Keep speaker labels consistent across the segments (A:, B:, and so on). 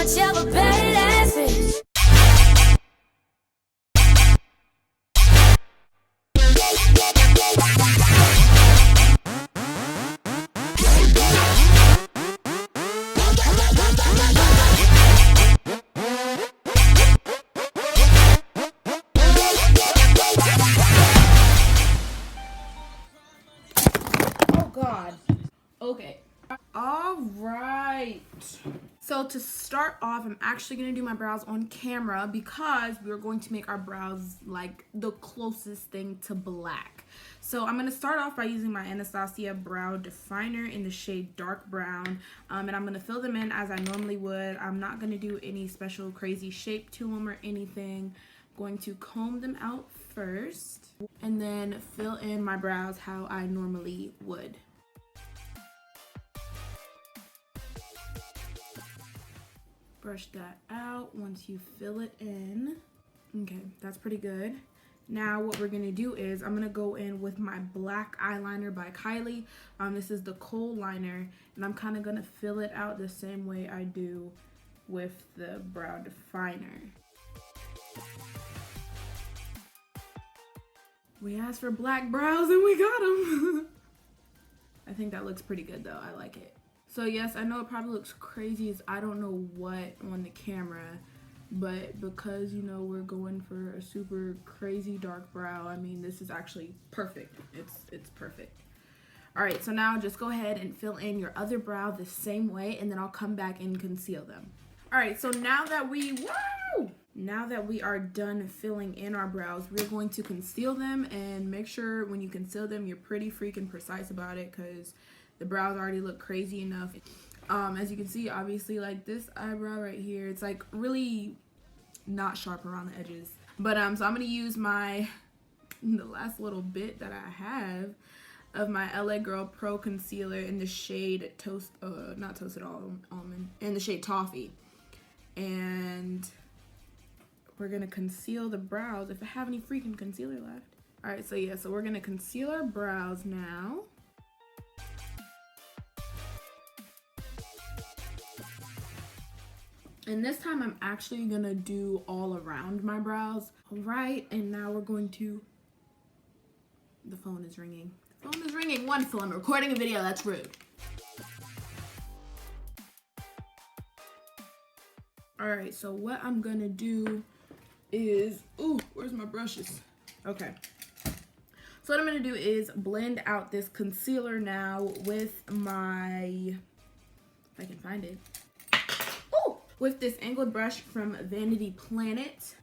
A: much of a badass bitch.
B: Oh God. Okay. All right. So to start off, I'm actually going to do my brows on camera because we're going to make our brows like the closest thing to black. So I'm going to start off by using my Anastasia brow definer in the shade dark brown. And I'm going to fill them in as I normally would. I'm not going to do any special crazy shape to them or anything. I'm going to comb them out first and then fill in my brows how I normally would. Brush that out once you fill it in. Okay, that's pretty good. Now what we're gonna do is I'm gonna go in with my black eyeliner by Kylie. This is the Kohl liner, and I'm kind of gonna fill it out the same way I do with the brow definer. We asked for black brows and we got them. I think that looks pretty good though, I like it. So yes, I know it probably looks crazy as I don't know what on the camera, but because, you know, we're going for a super crazy dark brow, I mean, this is actually perfect. It's perfect. All right, so now just go ahead and fill in your other brow the same way, and then I'll come back and conceal them. All right, so now that we are done filling in our brows, we're going to conceal them, and make sure when you conceal them, you're pretty freaking precise about it, because the brows already look crazy enough. As you can see, obviously, like this eyebrow right here, it's like really not sharp around the edges. But so I'm gonna use the last little bit that I have of my LA Girl Pro Concealer in the shade not Toasted Almond, in the shade Toffee. And we're gonna conceal the brows if I have any freaking concealer left. All right, so yeah, so we're gonna conceal our brows now. And this time I'm actually gonna do all around my brows. All right, and now we're going to, the phone is ringing. The phone is ringing. Wonderful, I'm recording a video, that's rude. All right, so what I'm gonna do is, ooh, where's my brushes? Okay. So what I'm gonna do is blend out this concealer now with my, if I can find it, with this angled brush from Vanity Planet.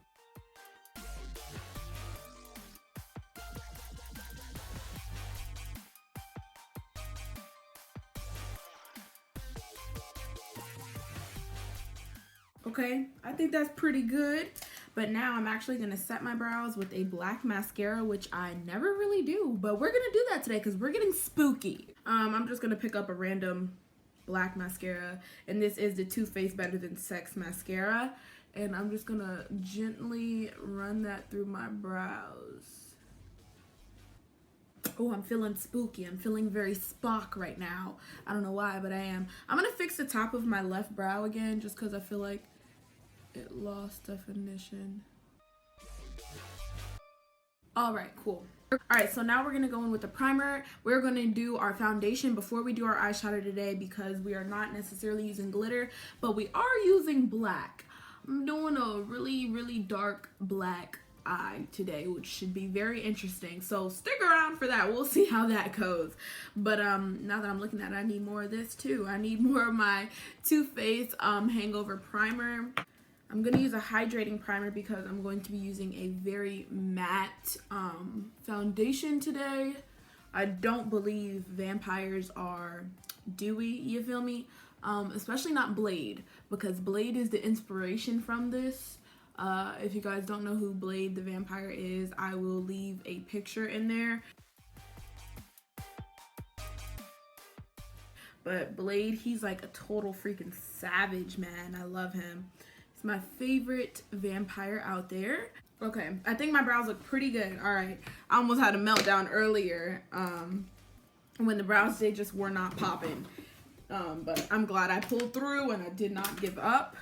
B: Okay, I think that's pretty good. But now I'm actually gonna set my brows with a black mascara, which I never really do, but we're gonna do that today because we're getting spooky. I'm just gonna pick up a random black mascara, and this is the Too Faced Better Than Sex mascara, and I'm just gonna gently run that through my brows. Oh, I'm feeling spooky. I'm feeling very Spock right now. I don't know why, but I am. I'm gonna fix the top of my left brow again just because I feel like it lost definition. All right, cool. All right, so now we're gonna go in with the primer. We're gonna do our foundation before we do our eyeshadow today because we are not necessarily using glitter, but we are using black. I'm doing a really, really dark black eye today, which should be very interesting. So stick around for that. We'll see how that goes. But now that I'm looking at it, I need more of this too. I need more of my Too Faced Hangover Primer. I'm going to use a hydrating primer because I'm going to be using a very matte foundation today. I don't believe vampires are dewy, you feel me? Especially not Blade, because Blade is the inspiration from this. If you guys don't know who Blade the vampire is, I will leave a picture in there. But Blade, he's like a total freaking savage, man. I love him. My favorite vampire out there. Okay, I think my brows look pretty good. All right, I almost had a meltdown earlier when the brows, they just were not popping. But I'm glad I pulled through and I did not give up.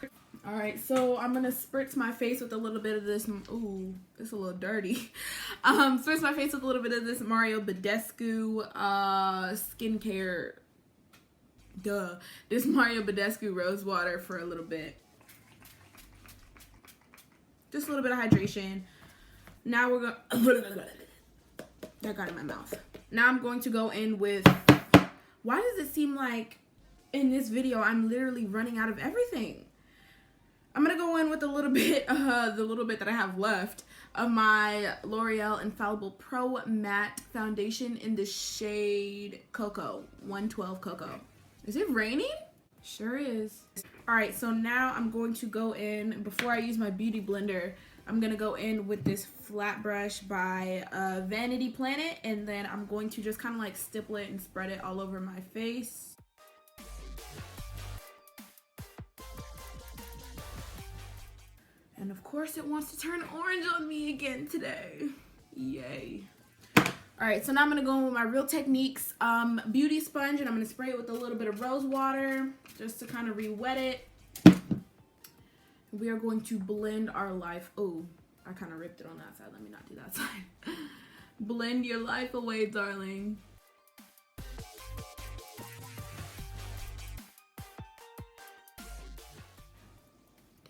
B: All right, so I'm gonna spritz my face with a little bit of this. Ooh, it's a little dirty. Spritz my face with a little bit of this Mario Badescu skincare. This Mario Badescu rose water for a little bit. Just a little bit of hydration. Now we're gonna. That got in my mouth. Now I'm going to go in with. Why does it seem like in this video I'm literally running out of everything? I'm gonna go in with a little bit, the little bit that I have left of my L'Oreal Infallible Pro Matte Foundation in the shade Cocoa, 112 Cocoa. Is it raining? Sure is. All right, so now I'm going to go in, before I use my beauty blender, I'm gonna go in with this flat brush by Vanity Planet, and then I'm going to just kind of like stipple it and spread it all over my face. And of course it wants to turn orange on me again today. Yay. All right, so now I'm gonna go in with my Real Techniques beauty sponge, and I'm gonna spray it with a little bit of rose water just to kind of re-wet it. We are going to blend our life. Oh, I kind of ripped it on that side. Let me not do that side. Blend your life away, darling.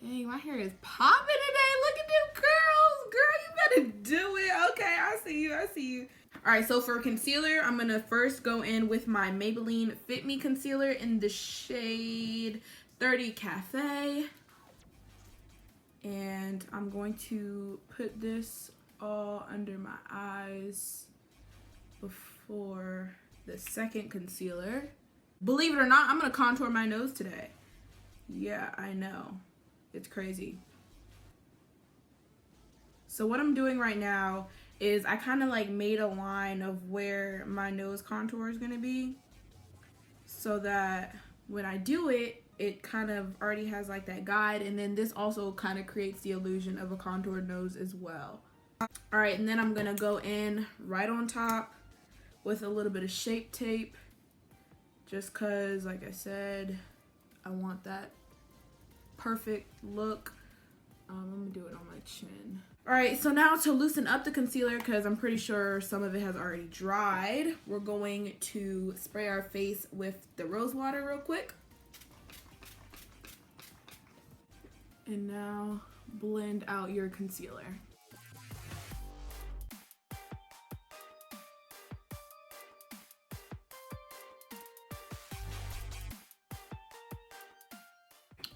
B: Dang, my hair is popping today. Look at them curls. Girl, you better do it. Okay, I see you. I see you. All right, so for concealer, I'm going to first go in with my Maybelline Fit Me Concealer in the shade 30 Cafe. And I'm going to put this all under my eyes before the second concealer. Believe it or not, I'm going to contour my nose today. Yeah, I know. It's crazy. So what I'm doing right now is I kind of like made a line of where my nose contour is going to be, so that when I do it, it kind of already has like that guide, and then this also kind of creates the illusion of a contoured nose as well. All right, and then I'm going to go in right on top with a little bit of Shape Tape, just because, like I said, I want that perfect look. I'm gonna do it on my chin. All right, so now to loosen up the concealer, because I'm pretty sure some of it has already dried, we're going to spray our face with the rose water real quick. And now blend out your concealer.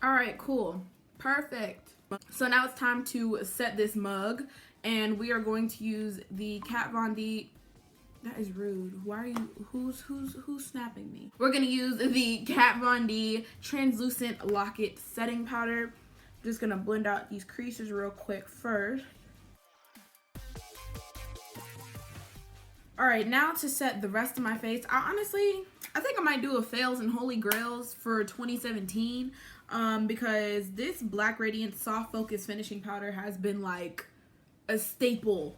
B: All right, cool, perfect. So now it's time to set this mug, and we are going to use the Kat Von D. That is rude. Why are you? Who's snapping me? We're gonna use the Kat Von D Translucent Locket Setting Powder. I'm just gonna blend out these creases real quick first. All right, now to set the rest of my face. I think I might do a fails and holy grails for 2017, because this Black Radiance Soft Focus Finishing Powder has been like a staple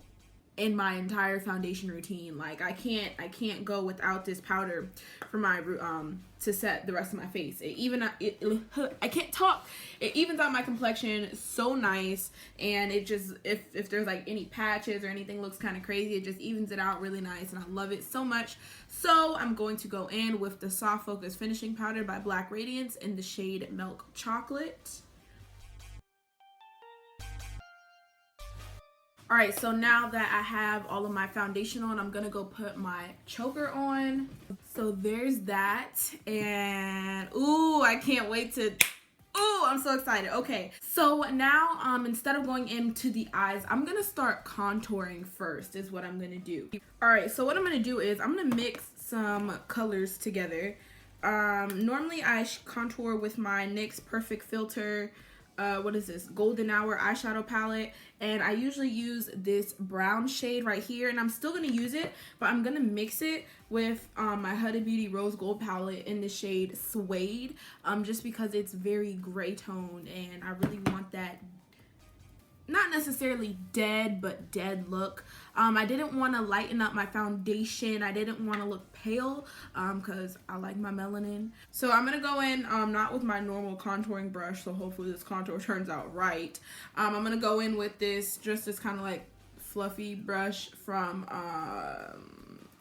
B: in my entire foundation routine. Like I can't go without this powder for my to set the rest of my face. I can't talk. It evens out my complexion so nice, and it just, if there's like any patches or anything looks kind of crazy, it just evens it out really nice, and I love it so much. So I'm going to go in with the Soft Focus Finishing Powder by Black Radiance in the shade Milk Chocolate. All right, so now that I have all of my foundation on, I'm gonna go put my choker on. So there's that, and ooh, I can't wait to, ooh, I'm so excited. Okay, so now instead of going into the eyes, I'm gonna start contouring first is what I'm gonna do. All right, so what I'm gonna do is I'm gonna mix some colors together. Normally I contour with my NYX Perfect Filter, what is this, Golden Hour eyeshadow palette, and I usually use this brown shade right here, and I'm still gonna use it, but I'm gonna mix it with my Huda Beauty Rose Gold palette in the shade Suede, just because it's very gray tone, and I really want that not necessarily dead, but dead look. I didn't want to lighten up my foundation. I didn't want to look pale because I like my melanin. So I'm going to go in, not with my normal contouring brush, so hopefully this contour turns out right. I'm going to go in with this, just this kind of like fluffy brush from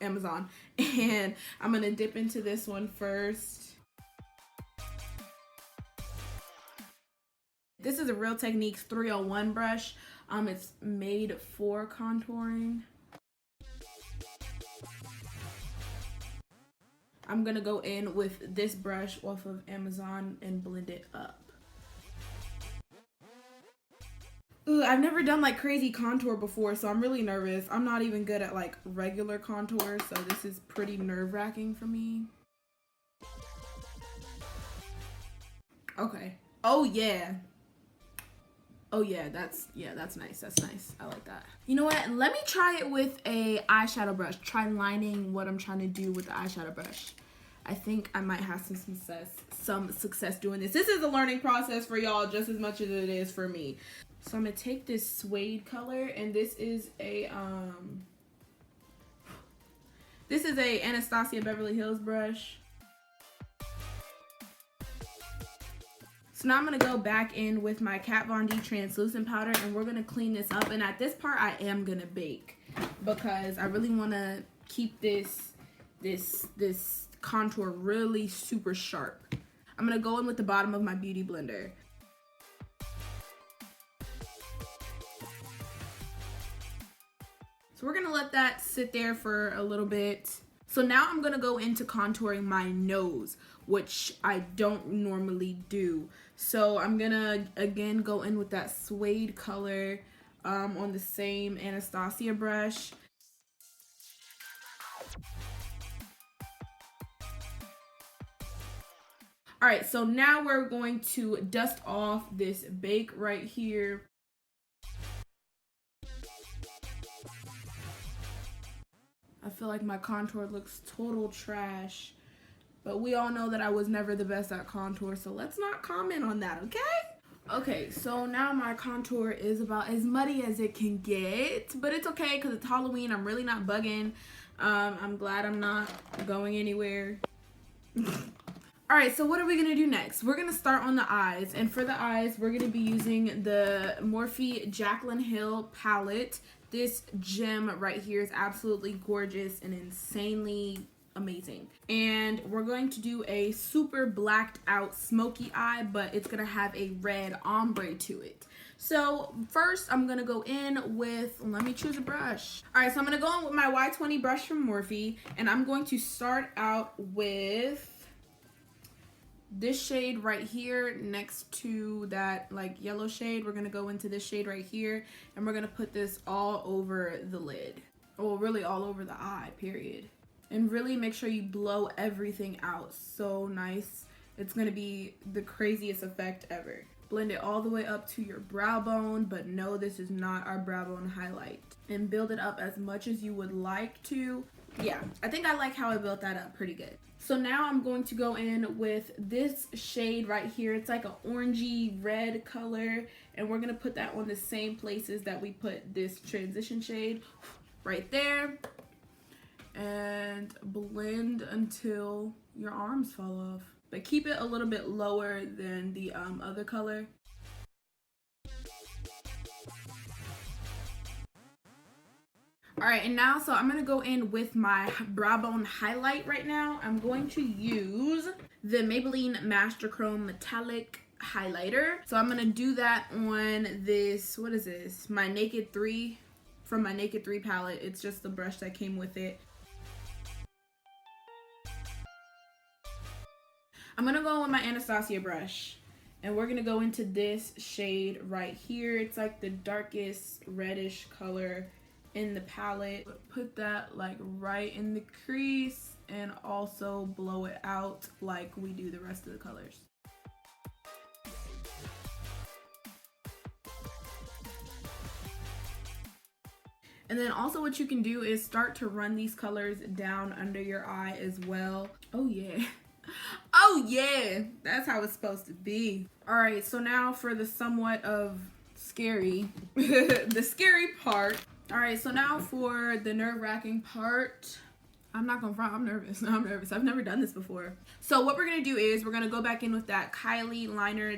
B: Amazon. And I'm going to dip into this one first. This is a Real Techniques 301 brush. It's made for contouring. I'm gonna go in with this brush off of Amazon and blend it up. Ooh, I've never done like crazy contour before, so I'm really nervous. I'm not even good at like regular contour, so this is pretty nerve-wracking for me. Okay. Oh yeah. Oh yeah, that's nice. That's nice. I like that. You know what? Let me try it with a eyeshadow brush. Try lining what I'm trying to do with the eyeshadow brush. I think I might have some success doing this. This is a learning process for y'all just as much as it is for me. So I'm gonna take this suede color, and this is a Anastasia Beverly Hills brush. So now I'm going to go back in with my Kat Von D translucent powder, and we're going to clean this up. And at this part, I am going to bake because I really want to keep this contour really super sharp. I'm going to go in with the bottom of my beauty blender. So we're going to let that sit there for a little bit. So now I'm going to go into contouring my nose, which I don't normally do. So I'm going to, again, go in with that suede color on the same Anastasia brush. All right, so now we're going to dust off this bake right here. I feel like my contour looks total trash, but we all know that I was never the best at contour, so let's not comment on that, okay? Okay, so now my contour is about as muddy as it can get, but it's okay because it's Halloween. I'm really not bugging. I'm glad I'm not going anywhere. All right, so what are we gonna do next? We're gonna start on the eyes, and for the eyes, we're gonna be using the Morphe Jaclyn Hill palette. This gem right here is absolutely gorgeous and insanely amazing. And we're going to do a super blacked out smoky eye, but it's gonna have a red ombre to it. So first I'm gonna go in with, let me choose a brush. All right, so I'm gonna go in with my Y20 brush from Morphe, and I'm going to start out with this shade right here next to that like yellow shade. We're gonna go into this shade right here, and we're gonna put this all over the lid. Well, really all over the eye, period. And really make sure you blow everything out. So nice. It's gonna be the craziest effect ever. Blend it all the way up to your brow bone, but no, this is not our brow bone highlight. And build it up as much as you would like to. Yeah, I think I like how I built that up pretty good. So now I'm going to go in with this shade right here. It's like an orangey red color, and we're gonna put that on the same places that we put this transition shade right there. And blend until your arms fall off. But keep it a little bit lower than the other color. All right, and now, so I'm gonna go in with my brow bone highlight right now. I'm going to use the Maybelline Master Chrome Metallic highlighter. So I'm gonna do that on this, what is this? My Naked 3, from my Naked 3 palette. It's just the brush that came with it. I'm gonna go with my Anastasia brush, and we're gonna go into this shade right here. It's like the darkest reddish color in the palette. Put that like right in the crease and also blow it out like we do the rest of the colors. And then also what you can do is start to run these colors down under your eye as well. Oh yeah. Oh yeah, that's how it's supposed to be. All right, so now for the somewhat of scary. The scary part. All right, so now for the nerve-wracking part. I'm not gonna front, I'm nervous. I'm nervous. I've never done this before. So what we're gonna do is we're gonna go back in with that Kylie liner,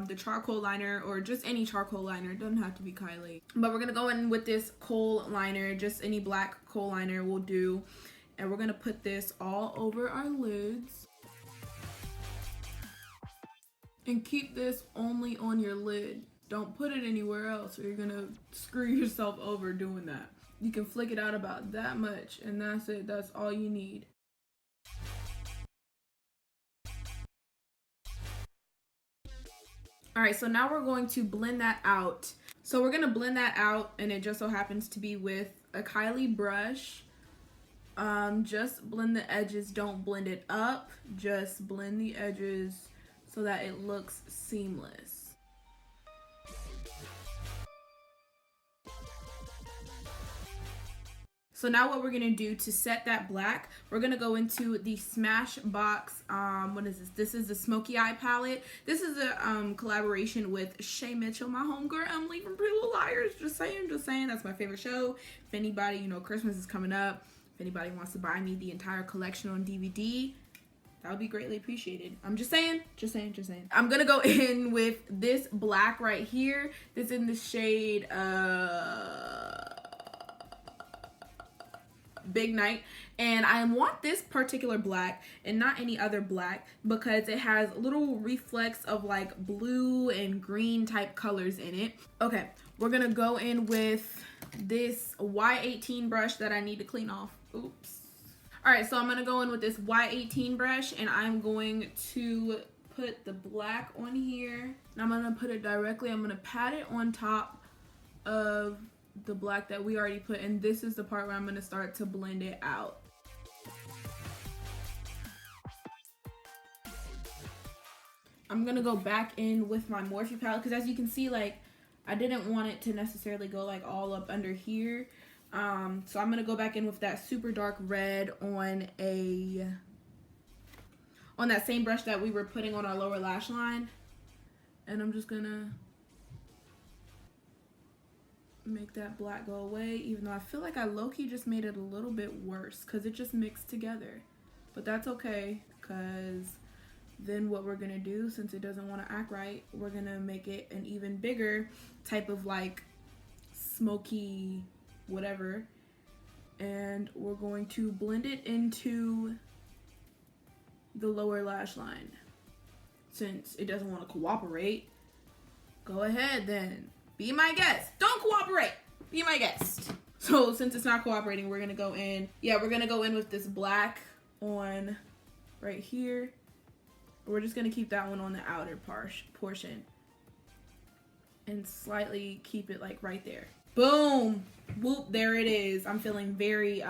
B: the charcoal liner, or just any charcoal liner. It doesn't have to be Kylie. But we're gonna go in with this kohl liner, just any black kohl liner will do. And we're gonna put this all over our lids. And keep this only on your lid. Don't put it anywhere else or you're gonna screw yourself over doing that. You can flick it out about that much and that's it. That's all you need. All right, so now we're going to blend that out. So we're gonna blend that out and it just so happens to be with a Kylie brush. Just blend the edges, don't blend it up. Just blend the edges so that it looks seamless. So now what we're gonna do to set that black, we're gonna go into the Smashbox, what is this? This is the Smoky Eye palette. This is a collaboration with Shay Mitchell, my homegirl Emily from Pretty Little Liars. Just saying, that's my favorite show. If anybody, you know, Christmas is coming up. If anybody wants to buy me the entire collection on DVD, that would be greatly appreciated. I'm just saying. I'm gonna go in with this black right here. This is in the shade, Big Night, and I want this particular black and not any other black because it has little reflex of like blue and green type colors in it. Okay, we're gonna go in with this Y18 brush that I need to clean off. Oops. All right, so I'm gonna go in with this Y18 brush and I'm going to put the black on here and I'm gonna put it directly, I'm gonna pat it on top of the black that we already put, and this is the part where I'm going to start to blend it out. I'm going to go back in with my Morphe palette because as you can see, like, I didn't want it to necessarily go like all up under here. So I'm going to go back in with that super dark red on that same brush that we were putting on our lower lash line, and I'm just going to make that black go away, even though I feel like I low-key just made it a little bit worse because it just mixed together. But that's okay, because then what we're gonna do, since it doesn't want to act right, we're gonna make it an even bigger type of like smoky whatever, and we're going to blend it into the lower lash line. Since it doesn't want to cooperate, go ahead then. Be my guest. Don't cooperate. Be my guest. So since it's not cooperating, we're going to go in. Yeah, we're going to go in with this black on right here. We're just going to keep that one on the outer portion. And slightly keep it like right there. Boom. Whoop. There it is. I'm feeling very,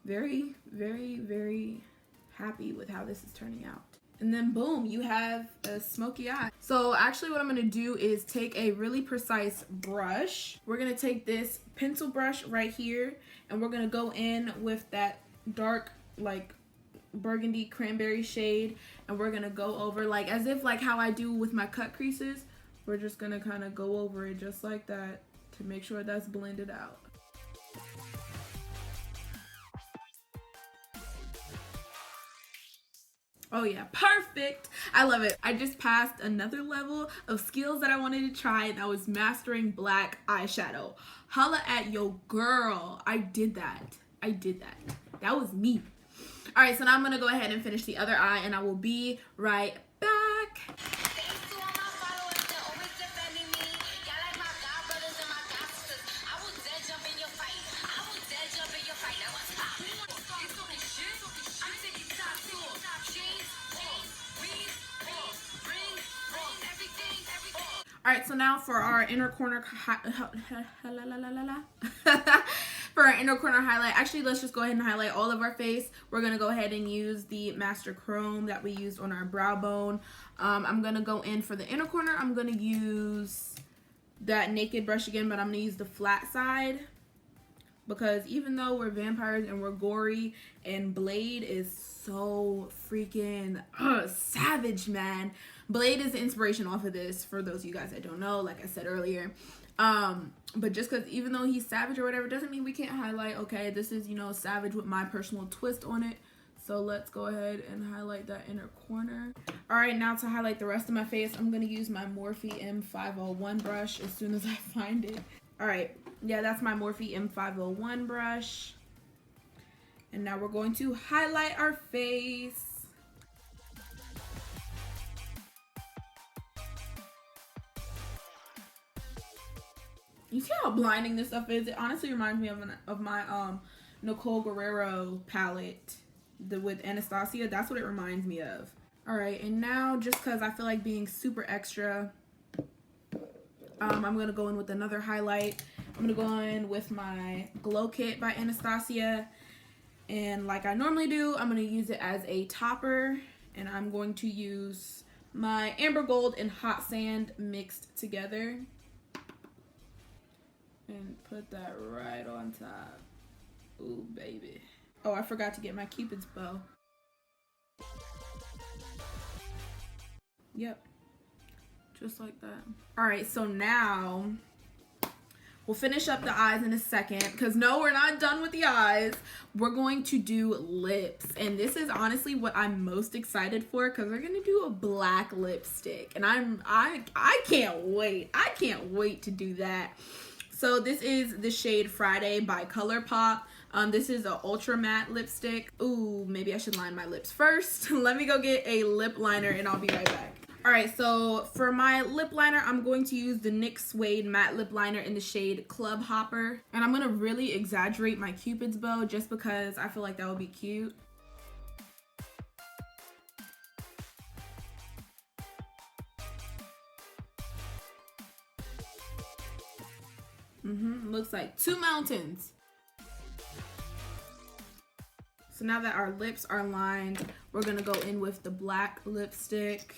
B: very, very, very happy with how this is turning out. And then boom, you have a smoky eye. So actually what I'm gonna do is take a really precise brush. We're gonna take this pencil brush right here and we're gonna go in with that dark like burgundy cranberry shade, and we're gonna go over like as if like how I do with my cut creases. We're just gonna kind of go over it just like that to make sure that's blended out. Oh yeah, perfect. I love it. I just passed another level of skills that I wanted to try, and I was mastering black eyeshadow. Holla at yo girl. I did that. That was me. All right, so now I'm gonna go ahead and finish the other eye, and I will be right back. All right, so now for our inner corner for our inner corner highlight, actually let's just go ahead and highlight all of our face. We're gonna go ahead and use the Master Chrome that we used on our brow bone. I'm gonna go in for the inner corner. I'm gonna use that Naked brush again, but I'm gonna use the flat side because even though we're vampires and we're gory, and Blade is so freaking savage, man. Blade is the inspiration off of this, for those of you guys that don't know, like I said earlier. But just because even though he's savage or whatever doesn't mean we can't highlight, okay, this is, you know, savage with my personal twist on it. So let's go ahead and highlight that inner corner. All right, now to highlight the rest of my face, I'm gonna use my Morphe M501 brush as soon as I find it. All right, yeah, that's my Morphe M501 brush. And now we're going to highlight our face. You see how blinding this stuff is? It honestly reminds me of my Nicole Guerrero palette with Anastasia. That's what it reminds me of. All right, and now just because I feel like being super extra, I'm gonna go in with another highlight. I'm gonna go in with my Glow Kit by Anastasia, and like I normally do, I'm gonna use it as a topper, and I'm going to use my Amber Gold and Hot Sand mixed together and put that right on top. Ooh, baby. Oh, I forgot to get my Cupid's bow. Yep, just like that. All right, so now we'll finish up the eyes in a second, because no, we're not done with the eyes. We're going to do lips, and this is honestly what I'm most excited for, because we're gonna do a black lipstick, and I can't wait. I can't wait to do that. So this is the shade Friday by ColourPop. This is an ultra matte lipstick. Ooh, maybe I should line my lips first. Let me go get a lip liner and I'll be right back. All right, so for my lip liner, I'm going to use the NYX Suede matte lip liner in the shade Club Hopper. And I'm gonna really exaggerate my Cupid's bow just because I feel like that would be cute. Looks like two mountains. So now that our lips are lined, we're gonna go in with the black lipstick.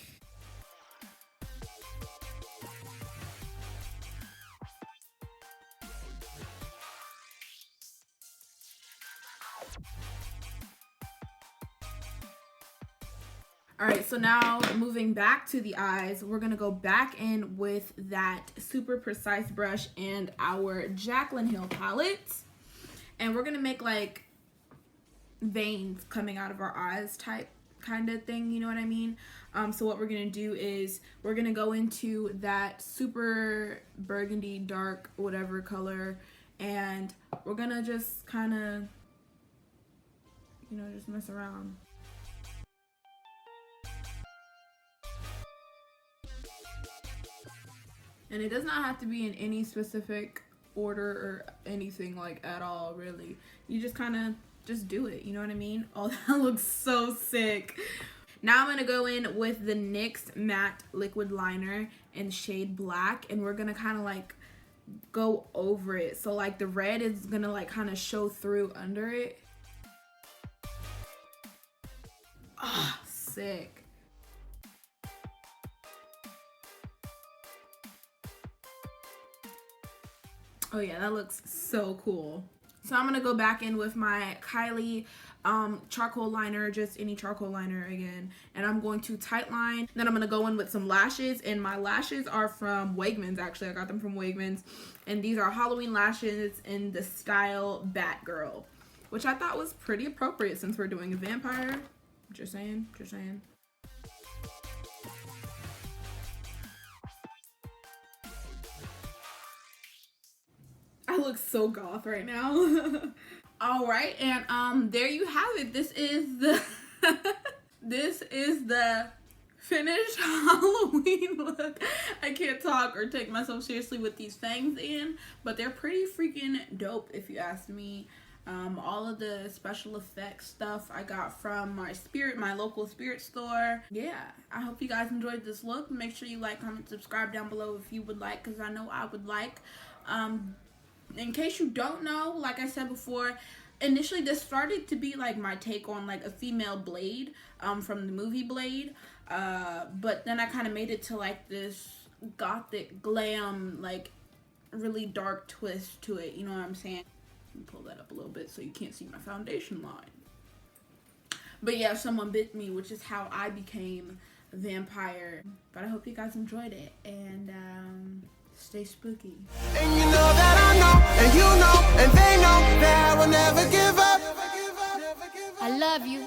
B: All right, so now moving back to the eyes, we're gonna go back in with that Super Precise brush and our Jaclyn Hill palette. And we're gonna make like veins coming out of our eyes type kind of thing, you know what I mean? So what we're gonna do is we're gonna go into that super burgundy dark whatever color, and we're gonna just kind of, you know, just mess around. And it does not have to be in any specific order or anything like at all, really. You just kind of just do it, you know what I mean? Oh, that looks so sick. Now I'm gonna go in with the NYX matte liquid liner in shade Black, and we're gonna kind of like go over it. So like the red is gonna like kind of show through under it. Ah, oh, sick. Oh yeah, that looks so cool. So I'm gonna go back in with my Kylie charcoal liner, just any charcoal liner again, and I'm going to tight line. Then I'm gonna go in with some lashes, and my lashes are from Wegmans. Actually, I got them from Wegmans, and these are Halloween lashes in the style Batgirl, which I thought was pretty appropriate since we're doing a vampire. Just saying, just saying. I look so goth right now. All right, and there you have it. This is the this is the finished Halloween look. I can't talk or take myself seriously with these fangs in, but they're pretty freaking dope if you ask me. All of the special effects stuff I got from my local spirit store. Yeah, I hope you guys enjoyed this look. Make sure you like, comment, subscribe down below if you would like, because I know I would like. In case you don't know, like I said before, initially this started to be like my take on like a female Blade from the movie Blade, but then I kind of made it to like this gothic glam, like really dark twist to it, you know what I'm saying? Let me pull that up a little bit so you can't see my foundation line. But yeah, someone bit me, which is how I became a vampire. But I hope you guys enjoyed it, and stay spooky.
C: And you know that I know, and you know, and they know that I will never give up.
A: I love you.